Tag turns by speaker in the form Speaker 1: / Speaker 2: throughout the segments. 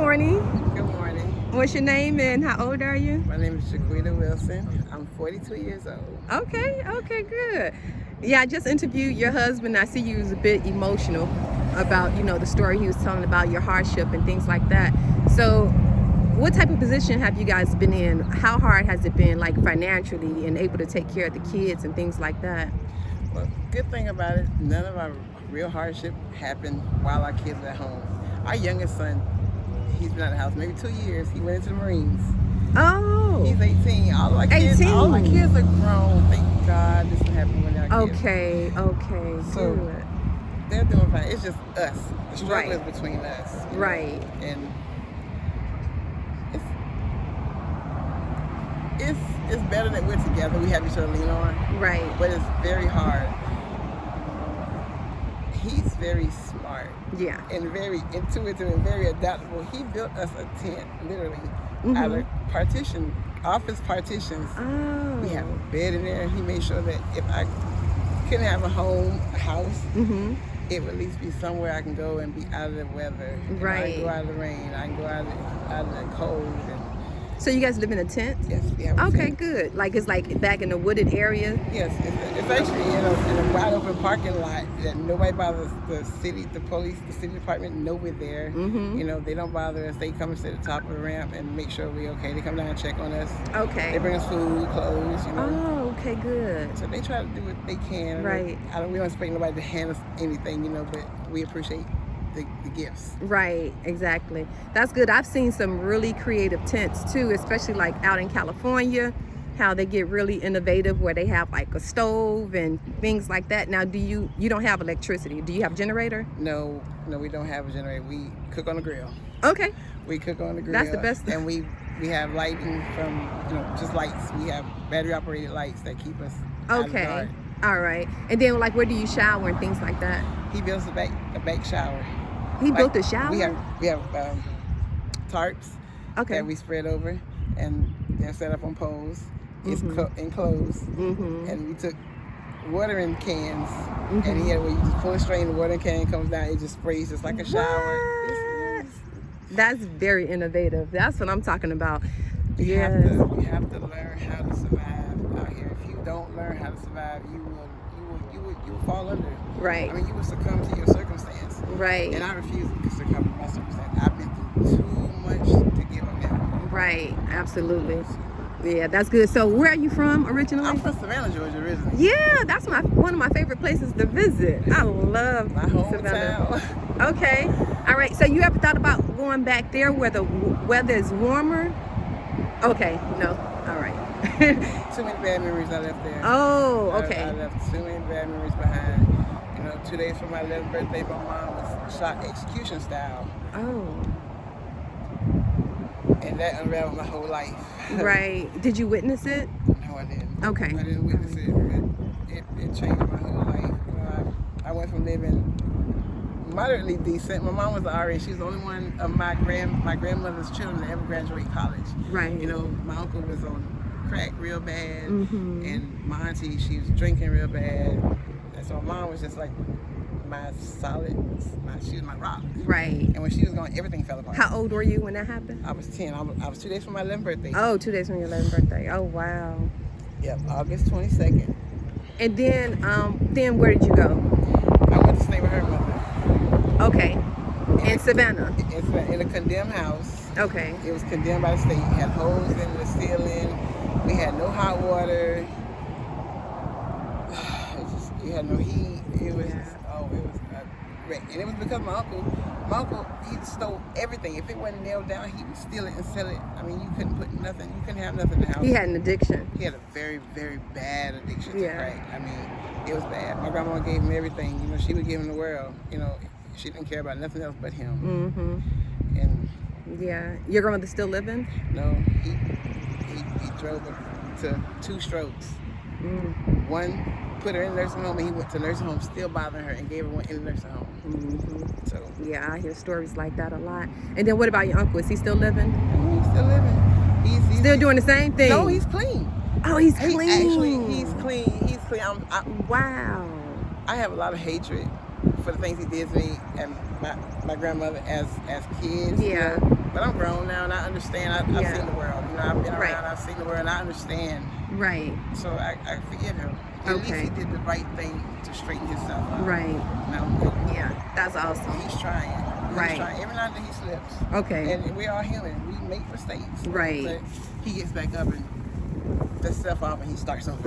Speaker 1: morning.
Speaker 2: Good morning.
Speaker 1: What's your name and how old are you?
Speaker 2: My name is Shaquita Wilson. I'm 42 years old.
Speaker 1: Okay, good. Yeah, I just interviewed your husband. I see you was a bit emotional about, the story he was telling about your hardship and things like that. So what type of position have you guys been in? How hard has it been, like financially, and able to take care of the kids and things like that?
Speaker 2: Well, good thing about it, none of our real hardship happened while our kids were at home. Our youngest son, he's been out of the house maybe 2 years. He went into the Marines.
Speaker 1: Oh.
Speaker 2: He's 18. All our kids are grown. Thank God this didn't happen when our kids.
Speaker 1: Okay,
Speaker 2: So
Speaker 1: good.
Speaker 2: they're doing fine. It's just us. The struggle
Speaker 1: Right.
Speaker 2: is between us. you know?
Speaker 1: Right.
Speaker 2: And it's better that we're together. We have each other to lean on.
Speaker 1: Right.
Speaker 2: But it's very hard. He's very smart.
Speaker 1: Yeah.
Speaker 2: And very intuitive and very adaptable. He built us a tent, literally, out of office partitions.
Speaker 1: Oh.
Speaker 2: We have a bed in there. He made sure that if I couldn't have a house, it would at least be somewhere I can go and be out of the weather.
Speaker 1: Right.
Speaker 2: I can go out of the rain. I can go out of the cold. And
Speaker 1: So you guys live in a tent?
Speaker 2: yes, we have a
Speaker 1: Okay,
Speaker 2: tent.
Speaker 1: good. Like it's like back in a wooded area?
Speaker 2: Yes, it's actually in a wide open parking lot that nobody bothers. The city, the police, the city department know we're there. They don't bother us. They come and sit at the top of the ramp and make sure we're okay. They come down and check on us.
Speaker 1: Okay.
Speaker 2: They bring us food, clothes,
Speaker 1: Oh, okay, good.
Speaker 2: So they try to do what they can.
Speaker 1: Right.
Speaker 2: We don't expect nobody to hand us anything, but we appreciate the gifts.
Speaker 1: Right, exactly. That's good. I've seen some really creative tents too, especially like out in California, how they get really innovative where they have like a stove and things like that. Now, you don't have electricity. Do you have a generator?
Speaker 2: No, we don't have a generator. We cook on the grill.
Speaker 1: Okay.
Speaker 2: We cook on the grill.
Speaker 1: That's the best.
Speaker 2: And we have lighting from, just lights. We have battery operated lights that keep us out of the
Speaker 1: Okay.
Speaker 2: dark.
Speaker 1: All right. And then like where do you shower and things like that?
Speaker 2: He builds a back shower.
Speaker 1: He built a shower?
Speaker 2: We have tarps
Speaker 1: Okay.
Speaker 2: that we spread over, and they're set up on poles. It's enclosed, and we took watering cans, and he had where you just pull a string, the watering can comes down, it just sprays just like a shower.
Speaker 1: That's very innovative. That's what I'm talking about.
Speaker 2: We have to learn how to survive out here. If you don't learn how to survive, you will fall under.
Speaker 1: Right.
Speaker 2: I mean, you will succumb to your circumstance.
Speaker 1: Right.
Speaker 2: And I refuse to succumb to my circumstance. I've been through too much to give up now.
Speaker 1: Right. Absolutely. Yeah, that's good. So where are you from originally?
Speaker 2: I'm from Savannah, Georgia, originally.
Speaker 1: Yeah, that's one of my favorite places to visit. I love
Speaker 2: My
Speaker 1: Savannah.
Speaker 2: hometown.
Speaker 1: Okay. All right. So you ever thought about going back there where the weather is warmer? Okay. No. All right.
Speaker 2: Too many bad memories I left there.
Speaker 1: Oh, okay.
Speaker 2: I left too many bad memories behind. 2 days from my 11th birthday, my mom was shot execution style.
Speaker 1: Oh.
Speaker 2: And that unraveled my whole life.
Speaker 1: Right. Did you witness it?
Speaker 2: No, I didn't.
Speaker 1: Okay.
Speaker 2: I didn't witness it, but it changed my whole life. I went from living moderately decent. My mom was an RA. She was the only one of my grandmother's children to ever graduate college.
Speaker 1: Right.
Speaker 2: My uncle was on crack real bad, and my auntie, she was drinking real bad. And so my mom was just like she was my rock.
Speaker 1: Right.
Speaker 2: And when she was gone, everything fell apart.
Speaker 1: How old were you when that happened?
Speaker 2: I was 10. I was 2 days from my 11th birthday.
Speaker 1: Oh, 2 days from your 11th birthday. Oh, wow.
Speaker 2: Yep, August 22nd.
Speaker 1: And then where did you go?
Speaker 2: I went to stay with her mother.
Speaker 1: Okay. In Savannah?
Speaker 2: In a condemned house.
Speaker 1: Okay.
Speaker 2: It was condemned by the state. It had holes in the ceiling. We had no hot water. You had no heat. It was a wreck. And it was because my uncle, he stole everything. If it wasn't nailed down, he would steal it and sell it. I mean, you couldn't have nothing in the house.
Speaker 1: He had an addiction.
Speaker 2: He had a very, very bad addiction to
Speaker 1: Yeah.
Speaker 2: crack. I mean, it was bad. My grandma gave him everything. She would give him the world. She didn't care about nothing else but him. And
Speaker 1: yeah. Your grandmother still living?
Speaker 2: no, he drove her to 2 strokes. One put her in a nursing home, and he went to nursing home still bothering her and gave her one in the nursing home. So
Speaker 1: yeah, I hear stories like that a lot. And then what about your uncle? Is he still living?
Speaker 2: He's still living. He's
Speaker 1: Still doing the same thing?
Speaker 2: No, he's clean.
Speaker 1: Oh, he's clean.
Speaker 2: He's clean.
Speaker 1: Wow.
Speaker 2: I have a lot of hatred for the things he did to me, and my grandmother as kids.
Speaker 1: Yeah.
Speaker 2: You know? But I'm grown now and I understand. I've seen the world. You know, I've been around. I've seen the world and I understand.
Speaker 1: Right.
Speaker 2: So I forgive him. At least he did the right thing to straighten himself out.
Speaker 1: Right. Yeah, that's awesome.
Speaker 2: He's trying. He's trying. Every now and then he slips.
Speaker 1: Okay.
Speaker 2: And we are human. We make mistakes.
Speaker 1: Right.
Speaker 2: But he gets back up and dusts stuff off and he starts over.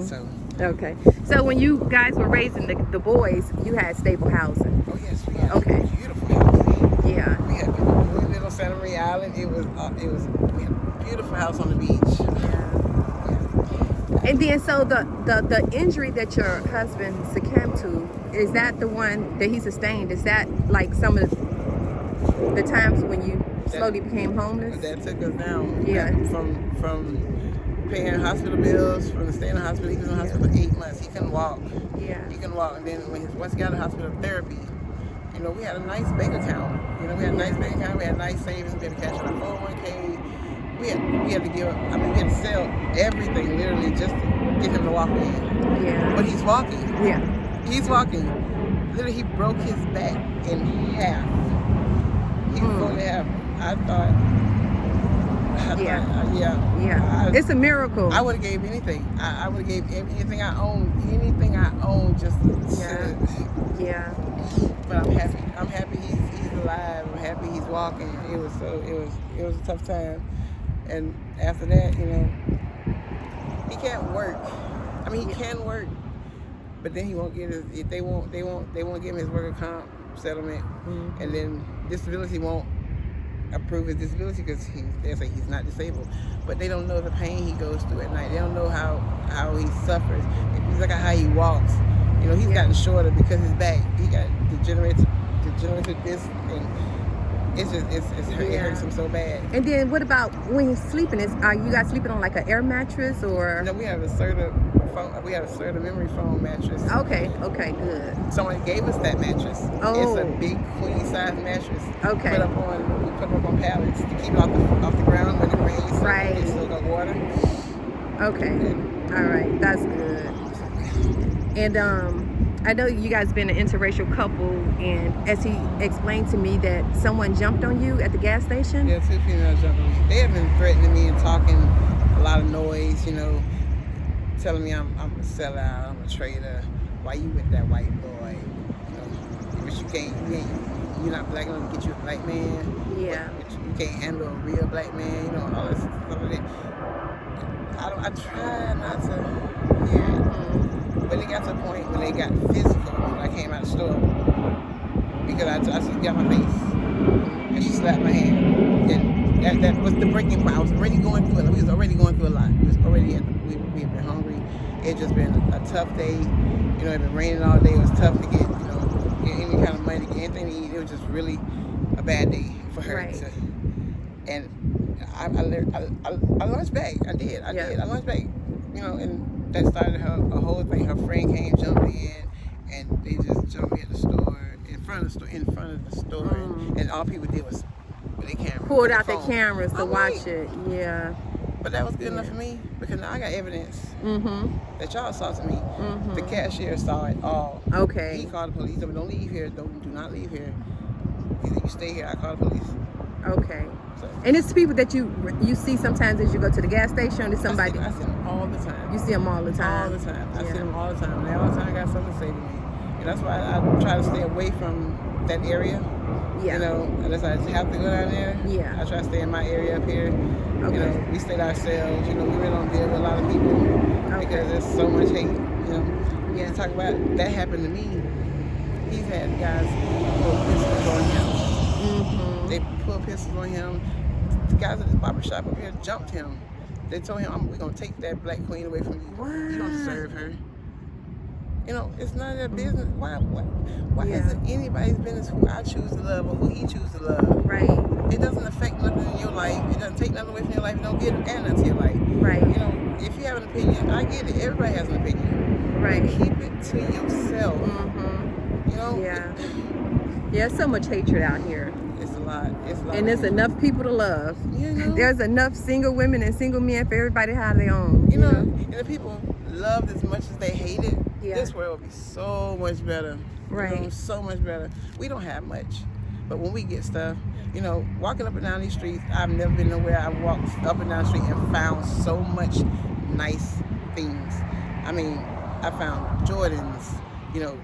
Speaker 2: So.
Speaker 1: Okay. So when you guys were raising the boys, you had stable housing.
Speaker 2: Oh yes, we had
Speaker 1: okay.
Speaker 2: Beautiful house.
Speaker 1: Yeah.
Speaker 2: We had a little Santa Maria Island. We had a beautiful house on the beach.
Speaker 1: Yeah. And then, so the injury that your husband succumbed to, is that the one that he sustained? Is that like some of the times when you slowly became homeless?
Speaker 2: That took us down.
Speaker 1: Yeah.
Speaker 2: From paying hospital bills, from the staying in the hospital. He was in the hospital for 8 months. He couldn't walk.
Speaker 1: Yeah.
Speaker 2: He couldn't walk. And then once he got to hospital therapy, you know, we had a nice bank account. You know, we had a nice bank account. We had nice savings. We had to cash out our 401k. We had to give up. I mean, we had to sell everything literally just to get him to walk in.
Speaker 1: Yeah.
Speaker 2: But he's walking.
Speaker 1: Yeah.
Speaker 2: He's walking. Literally, he broke his back in half. He fully half. I thought.
Speaker 1: It's a miracle.
Speaker 2: I would have gave anything. I would have gave anything I own. Anything I own just.
Speaker 1: Yeah.
Speaker 2: But I'm happy. I'm happy he's alive. I'm happy he's walking. It was a tough time. And after that, you know, he can't work. I mean, he can work, but then he won't get his. If they won't give him his worker comp settlement, and then disability won't approve his disability because they say he's not disabled, but they don't know the pain he goes through at night. They don't know how he suffers. If you look at how he walks, you know, he's gotten shorter because his back. He got degenerative disc, and it hurts him so bad.
Speaker 1: And then what about when he's sleeping? Are you guys sleeping on like an air mattress or?
Speaker 2: No, we have a Serta phone. We have a Serta memory foam mattress.
Speaker 1: Okay, good.
Speaker 2: Someone gave us that mattress.
Speaker 1: Oh.
Speaker 2: It's a big queen size mattress.
Speaker 1: Okay.
Speaker 2: We put them up on pallets to keep it off the ground when it rains.
Speaker 1: Right.
Speaker 2: It's still got water.
Speaker 1: Okay. All right, that's good. And I know you guys been an interracial couple, and as he explained to me that someone jumped on you at the gas station.
Speaker 2: Yeah, 2 females jumped on me. They have been threatening me and talking a lot of noise, you know, telling me I'm a sellout, I'm a traitor. Why you with that white boy? You know, but you're not black enough to get you a black man.
Speaker 1: Yeah.
Speaker 2: But you can't handle a real black man, you know, all this stuff like that. I try not to hear it. But it got to a point when they got physical when I came out of the store because I got my face and she slapped my hand, and that was the breaking point. I was already going through it. We was already going through a lot. We had been hungry. It just been a tough day. You know, it been raining all day. It was tough to get any kind of money, to get anything to eat. It was just really a bad day for her.
Speaker 1: Right.
Speaker 2: And I launched back. I did. I launched back. You know, and that started a whole thing. Her friend came, jumped in, and they just jumped me at the store, in front of the store, and all people did was with their camera.
Speaker 1: Pulled out their cameras to watch it. Yeah.
Speaker 2: But that was good enough for me because now I got evidence that y'all saw to me. The cashier saw it all.
Speaker 1: Okay.
Speaker 2: He called the police. He told me, "Don't leave here. Do not leave here. Either you stay here." I called the police.
Speaker 1: Okay. So. And it's people that you see sometimes as you go to the gas station. It's somebody.
Speaker 2: I see them all the time.
Speaker 1: You see them all the time.
Speaker 2: All the time. I see them all the time. And they all the time got something to say to me. And that's why I try to stay away from that area.
Speaker 1: Yeah.
Speaker 2: You know, unless I have to go down there.
Speaker 1: Yeah.
Speaker 2: I try to stay in my area up here.
Speaker 1: Okay.
Speaker 2: You know, we stay to ourselves. You know, we really don't deal with a lot of people because there's so much hate. You know, you talk about that happened to me. He's had guys pull pistols on him. They pulled pistols on him. The guys at this barbershop up here jumped him. They told him, "We're gonna take that black queen away from you.
Speaker 1: What?
Speaker 2: You don't deserve her." You know, it's none of their business. Why is it anybody's business who I choose to love or who he chooses to love?
Speaker 1: Right.
Speaker 2: It doesn't affect nothing in your life. It doesn't take nothing away from your life. It don't give add nothing to your life.
Speaker 1: Right.
Speaker 2: You know, if you have an opinion, I get it. Everybody has an opinion.
Speaker 1: Right.
Speaker 2: But keep it to yourself. You know.
Speaker 1: Yeah. There's so much hatred out here.
Speaker 2: It's a lot.
Speaker 1: And there's enough people to love.
Speaker 2: You know?
Speaker 1: There's enough single women and single men for everybody to have their own.
Speaker 2: You know, and the people loved as much as they hated.
Speaker 1: Yeah.
Speaker 2: this world would be so much better.
Speaker 1: Right.
Speaker 2: You know, so much better. We don't have much, but when we get stuff, you know, walking up and down these streets, I've never been nowhere. I walked up and down the street and found so much nice things. I mean, I found Jordans, you know,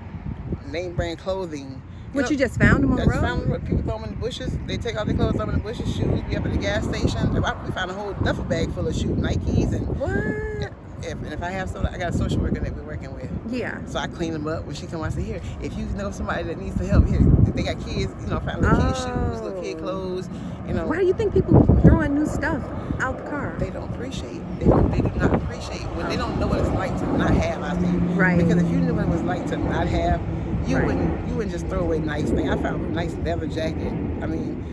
Speaker 2: name brand clothing.
Speaker 1: You just found them on the road?
Speaker 2: Found them. People throw them in the bushes. They take off their clothes, throw them in the bushes. Shoes. We up at the gas station. We found a whole duffel bag full of shoes, Nikes, and
Speaker 1: what?
Speaker 2: If I have something, I got a social worker that we're working with.
Speaker 1: Yeah.
Speaker 2: So I clean them up when she come. I say, here, if you know somebody that needs the help, here, if they got kids, you know, find little kid shoes, little kid clothes, you know.
Speaker 1: Why do you think people throwing new stuff out the car?
Speaker 2: They don't appreciate. They do not appreciate when they don't know what it's like to not have. I think.
Speaker 1: Right.
Speaker 2: Because if you knew what it was like to not have, you wouldn't just throw away nice things. I found a nice leather jacket. I mean.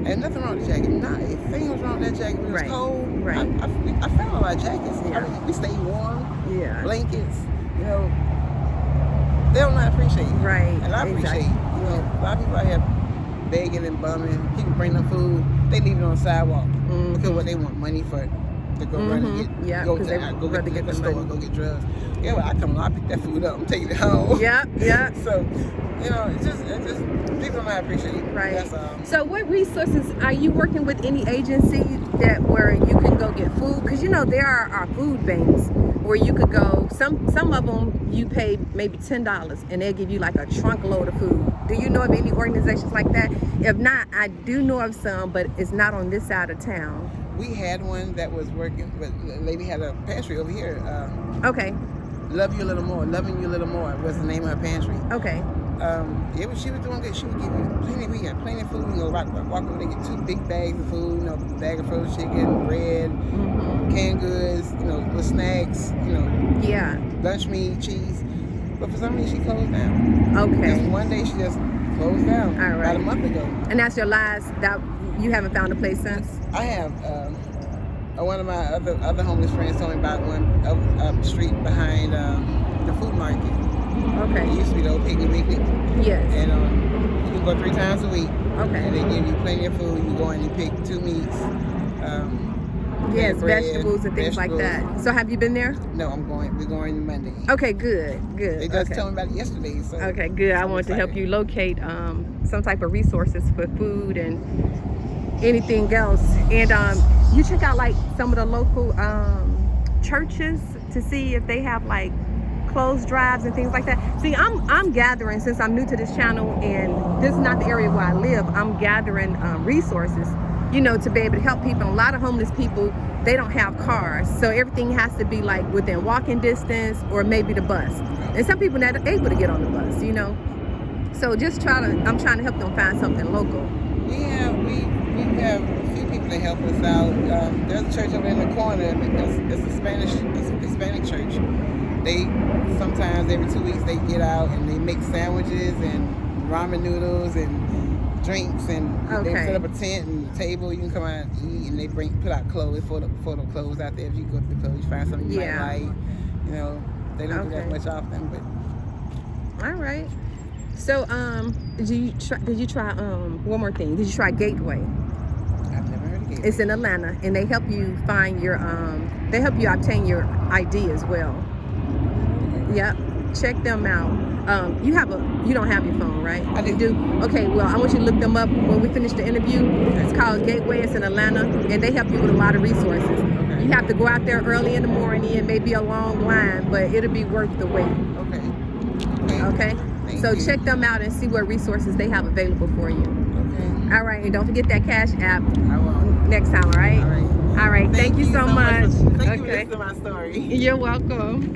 Speaker 2: And nothing wrong with the jacket. Nah, if things was wrong with that jacket, when it was cold.
Speaker 1: Right.
Speaker 2: I found a lot of jackets.
Speaker 1: Yeah.
Speaker 2: I mean, we stay warm.
Speaker 1: Yeah.
Speaker 2: Blankets. You know, they don't not appreciate.
Speaker 1: Right.
Speaker 2: And I appreciate. You know, a lot of people out here begging and bumming. People bring them food. They leave it on the sidewalk because what they want money for to go run and get. Go get the store. Go get drugs. Yeah, well, I come along. I pick that food up. I'm taking it home.
Speaker 1: Yeah. Yeah.
Speaker 2: So, you know, it's just people don't know how to appreciate it.
Speaker 1: Right.
Speaker 2: That's all.
Speaker 1: So what resources, are you working with any agency that where you can go get food? Because you know there are food banks where you could go. Some of them you pay maybe $10 and they'll give you like a trunk load of food. Do you know of any organizations like that? If not, I do know of some, but it's not on this side of town.
Speaker 2: We had one that was working, but the lady had a pantry over here.
Speaker 1: Okay.
Speaker 2: Love You a Little More, Loving You a Little More was the name of her pantry.
Speaker 1: Okay.
Speaker 2: She was doing good. She would give you plenty. We got plenty of food. You know, walk over there, get 2 big bags of food. You know, bag of frozen chicken, bread, canned goods. You know, little snacks. You know,
Speaker 1: yeah,
Speaker 2: lunch meat, cheese. But for some reason, she closed down.
Speaker 1: Okay.
Speaker 2: And one day, she just closed down.
Speaker 1: All right.
Speaker 2: About a month ago.
Speaker 1: And that's your last. That you haven't found a place since.
Speaker 2: I have. One of my other homeless friends told me about one up the street behind the food market.
Speaker 1: Okay.
Speaker 2: It used to be the old Piggly Wiggly.
Speaker 1: Yes.
Speaker 2: And you can go 3 times a week.
Speaker 1: Okay.
Speaker 2: And they give you plenty of food. You go in and pick 2 meats.
Speaker 1: Yes,
Speaker 2: bread,
Speaker 1: vegetables and things like that. So have you been there?
Speaker 2: No, we're going Monday.
Speaker 1: Okay, good.
Speaker 2: They just told me about it yesterday. So
Speaker 1: okay, good. I wanted to help you locate some type of resources for food and anything else. And you check out like some of the local churches to see if they have like clothes drives and things like that. See, I'm gathering, since I'm new to this channel and this is not the area where I live, I'm gathering resources, you know, to be able to help people. A lot of homeless people, they don't have cars, so everything has to be like within walking distance or maybe the bus. And some people not able to get on the bus, you know. So I'm trying to help them find something local.
Speaker 2: Yeah, we have a few people that help us out. There's a church over in the corner. It's a Hispanic church. They sometimes every 2 weeks they get out and they make sandwiches and ramen noodles and drinks, and they set up a tent and a table. You can come out and eat, and they put out clothes for the clothes out there. If you go to the clothes, you find something you might like. You know, they don't do that much often, but.
Speaker 1: All right. So, did you try one more thing? Did you try Gateway?
Speaker 2: I've never heard of Gateway.
Speaker 1: It's in Atlanta, and they help you find your they help you obtain your ID as well. Yep, check them out. You don't have your phone, right?
Speaker 2: I do.
Speaker 1: You do? Okay, well, I want you to look them up when we finish the interview. It's called Gateway. It's in Atlanta, and they help you with a lot of resources. Okay. You have to go out there early in the morning. It may be a long line, but it'll be worth the wait. Okay. So check them out and see what resources they have available for you. Okay. All right, and don't forget that Cash App.
Speaker 2: I won't.
Speaker 1: Next time, all right?
Speaker 2: All right.
Speaker 1: All right. Thank you so much.
Speaker 2: Thank you for listening to my story.
Speaker 1: You're welcome.